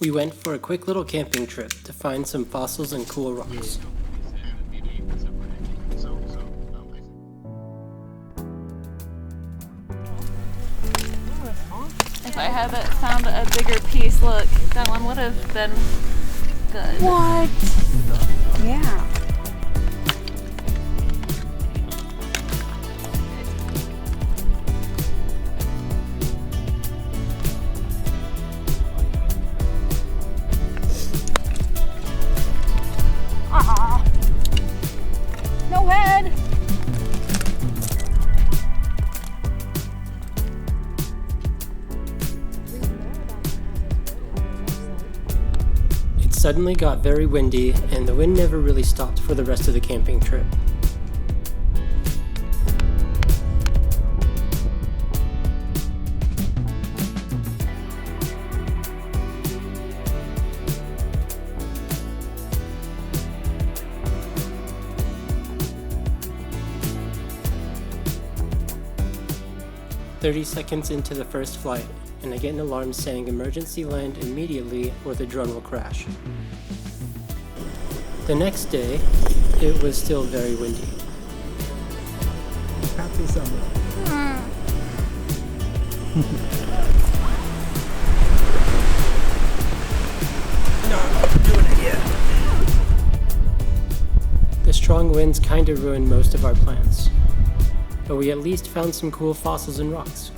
We went for a quick little camping trip to find some fossils and cool rocks. If I hadn't found a bigger piece, look, that one would have been good. What? Yeah. No head. It suddenly got very windy, and the wind never really stopped for the rest of the camping trip. "30 seconds into the first flight, and I get an alarm saying emergency land immediately or the drone will crash. The next day, it was still very windy. Happy summer. No, I'm not doing it yet. The strong winds kinda ruined most of our plans, but we at least found some cool fossils and rocks.